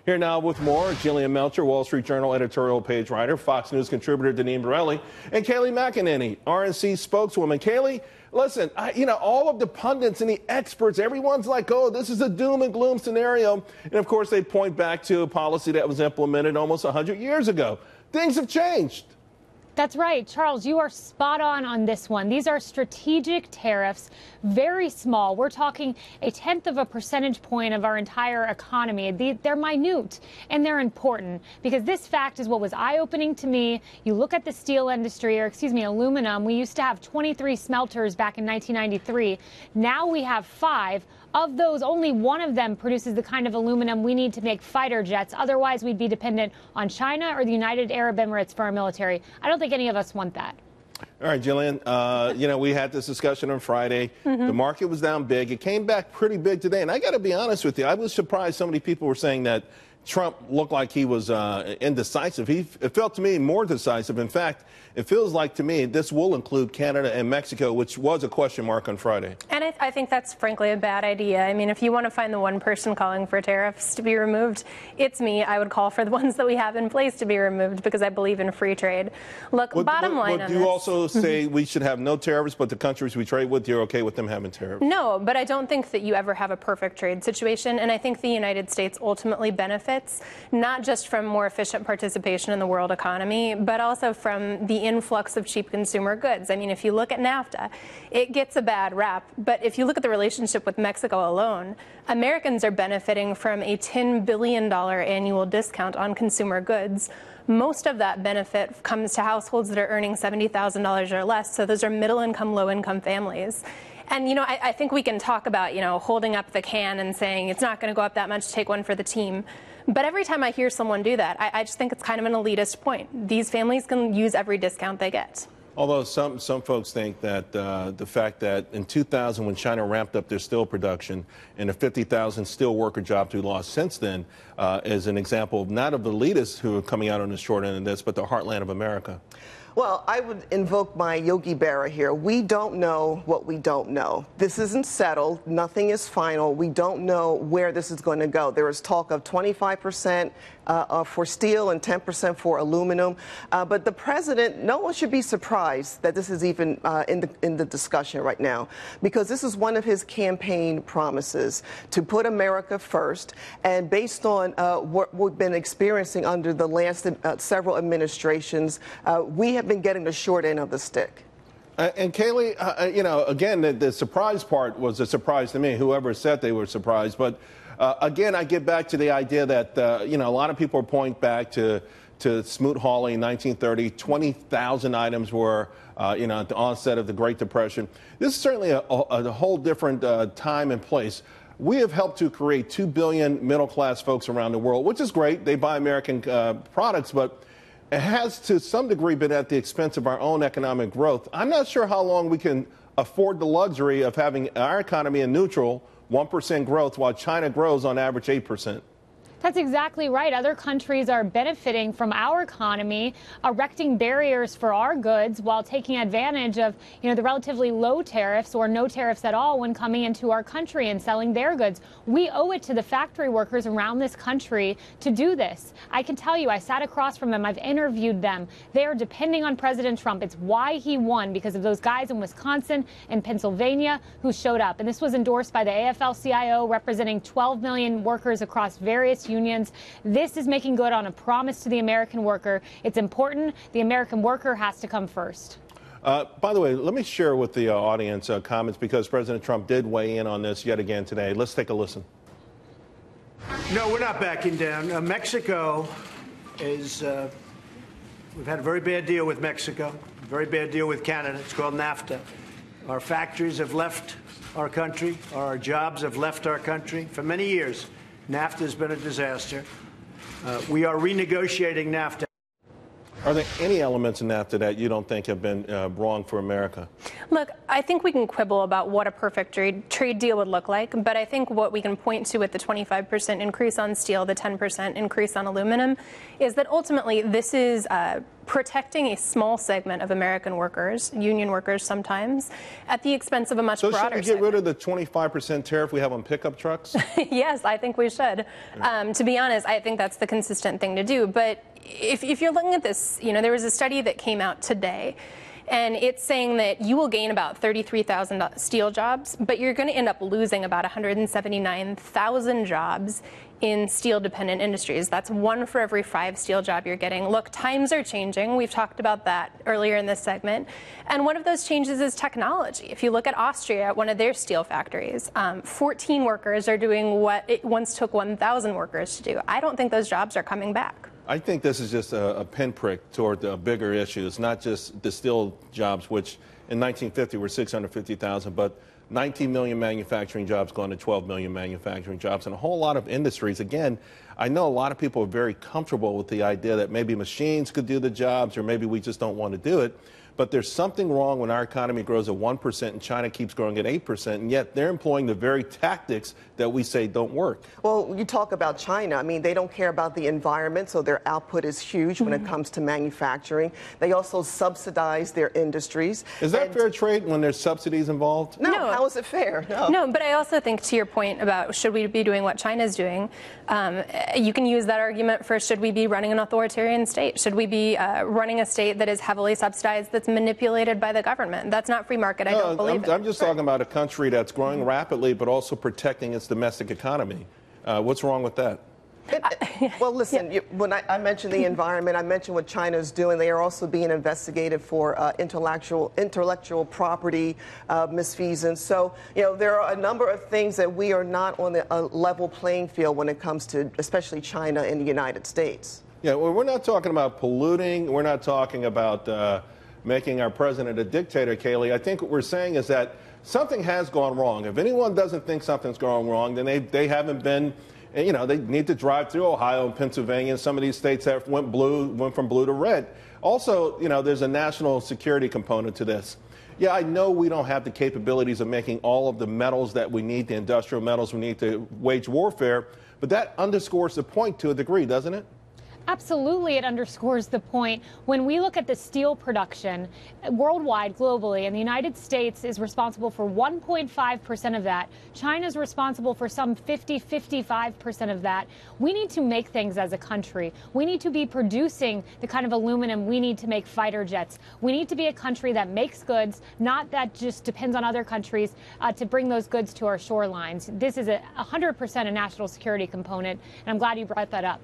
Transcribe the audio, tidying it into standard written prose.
Here now with more, Jillian Melchior, Wall Street Journal editorial page writer, Fox News contributor Deneen Borelli, and Kayleigh McEnany, RNC spokeswoman. Kayleigh, listen, all of the pundits and the experts, everyone's like, oh, this is a doom and gloom scenario. And of course, they point back to a policy that was implemented almost 100 years ago. Things have changed. That's right. Charles, you are spot on this one. These are strategic tariffs, very small. We're talking a 1/10 of a percentage point of our entire economy. They're minute and they're important because this fact is what was eye-opening to me. You look at the steel industry, aluminum. We used to have 23 smelters back in 1993. Now we have 5. Of those, only one of them produces the kind of aluminum we need to make fighter jets. Otherwise, we'd be dependent on China or the United Arab Emirates for our military. I don't think any of us want that. All right, Jillian, we had this discussion on Friday. The market was down big. It came back pretty big today. And I got to be honest with you, I was surprised so many people were saying that Trump looked like he was indecisive. It felt to me more decisive. In fact, it feels like to me this will include Canada and Mexico, which was a question mark on Friday. And I think that's frankly a bad idea. I mean, if you want to find the one person calling for tariffs to be removed, it's me. I would call for the ones that we have in place to be removed because I believe in free trade. Look, bottom line on this. Do you also say we should have no tariffs, but the countries we trade with, you're okay with them having tariffs? No, but I don't think that you ever have a perfect trade situation. And I think the United States ultimately benefits not just from more efficient participation in the world economy, but also from the influx of cheap consumer goods. I mean, if you look at NAFTA, it gets a bad rap. But if you look at the relationship with Mexico alone, Americans are benefiting from a $10 billion annual discount on consumer goods. Most of that benefit comes to households that are earning $70,000 or less. So those are middle-income, low-income families. And, I think we can talk about, holding up the can and saying it's not going to go up that much, take one for the team. But every time I hear someone do that, I just think it's kind of an elitist point. These families can use every discount they get. Although some folks think that the fact that in 2000, when China ramped up their steel production and the 50,000 steel worker jobs we lost since then is an example not of the elitists who are coming out on the short end of this, but the heartland of America. Well, I would invoke my Yogi Berra here. We don't know what we don't know. This isn't settled. Nothing is final. We don't know where this is going to go. There is talk of 25% for steel and 10% for aluminum. But the president, no one should be surprised that this is even in the discussion right now, because this is one of his campaign promises to put America first. And based on what we've been experiencing under the last several administrations, we have been getting the short end of the stick. And Kayleigh, again, the surprise part was a surprise to me, whoever said they were surprised. But again, I get back to the idea that, a lot of people point back to Smoot-Hawley in 1930. 20,000 items were, at the onset of the Great Depression. This is certainly a whole different time and place. We have helped to create 2 billion middle-class folks around the world, which is great. They buy American products, but it has to some degree been at the expense of our own economic growth. I'm not sure how long we can afford the luxury of having our economy in neutral, 1% growth, while China grows on average 8%. That's exactly right. Other countries are benefiting from our economy, erecting barriers for our goods while taking advantage of, the relatively low tariffs or no tariffs at all when coming into our country and selling their goods. We owe it to the factory workers around this country to do this. I can tell you, I sat across from them. I've interviewed them. They are depending on President Trump. It's why he won, because of those guys in Wisconsin and Pennsylvania who showed up. And this was endorsed by the AFL-CIO, representing 12 million workers across various unions. This is making good on a promise to the American worker. It's important. The American worker has to come first. By the way, let me share with the audience comments, because President Trump did weigh in on this yet again today. Let's take a listen. No, we're not backing down. Mexico is, we've had a very bad deal with Mexico, a very bad deal with Canada. It's called NAFTA. Our factories have left our country. Our jobs have left our country for many years. NAFTA has been a disaster. We are renegotiating NAFTA. Are there any elements in NAFTA that you don't think have been wrong for America? Look, I think we can quibble about what a perfect trade deal would look like, but I think what we can point to with the 25% increase on steel, the 10% increase on aluminum, is that ultimately this is protecting a small segment of American workers, union workers sometimes, at the expense of a much broader segment. So should we get rid of the 25% tariff we have on pickup trucks? Yes, I think we should. To be honest, I think that's the consistent thing to do. But if you're looking at this, there was a study that came out today, and it's saying that you will gain about 33,000 steel jobs, but you're going to end up losing about 179,000 jobs in steel-dependent industries. That's 1 for every 5 steel job you're getting. Look, times are changing. We've talked about that earlier in this segment. And one of those changes is technology. If you look at Austria, one of their steel factories, 14 workers are doing what it once took 1,000 workers to do. I don't think those jobs are coming back. I think this is just a pinprick toward the bigger issues, not just the steel jobs, which in 1950 were 650,000, but 19 million manufacturing jobs going to 12 million manufacturing jobs, and a whole lot of industries. Again, I know a lot of people are very comfortable with the idea that maybe machines could do the jobs, or maybe we just don't want to do it. But there's something wrong when our economy grows at 1% and China keeps growing at 8%, and yet they're employing the very tactics that we say don't work. Well, you talk about China. I mean, they don't care about the environment, so their output is huge when it comes to manufacturing. They also subsidize their industries. Is that fair trade when there's subsidies involved? No, how is it fair? No, but I also think, to your point about should we be doing what China's doing, you can use that argument for should we be running an authoritarian state? Should we be running a state that is heavily subsidized, that's manipulated by the government? That's not free market. I don't believe it. I'm just talking about a country that's growing rapidly but also protecting its domestic economy. What's wrong with that? Well, listen, when I mentioned the environment, I mentioned what China's doing. They are also being investigated for intellectual property misfeasance. So, there are a number of things that we are not on a level playing field when it comes to especially China and the United States. Yeah, well, we're not talking about polluting. We're not talking about making our president a dictator, Kayleigh. I think what we're saying is that something has gone wrong. If anyone doesn't think something's gone wrong, then they haven't been, they need to drive through Ohio and Pennsylvania and some of these states that went from blue to red. Also, there's a national security component to this. Yeah, I know we don't have the capabilities of making all of the metals that we need, the industrial metals we need to wage warfare, but that underscores the point to a degree, doesn't it? Absolutely, it underscores the point. When we look at the steel production worldwide, globally, and the United States is responsible for 1.5% of that, China's responsible for some 55% of that. We need to make things as a country. We need to be producing the kind of aluminum we need to make fighter jets. We need to be a country that makes goods, not that just depends on other countries to bring those goods to our shorelines. This is 100% a national security component, and I'm glad you brought that up.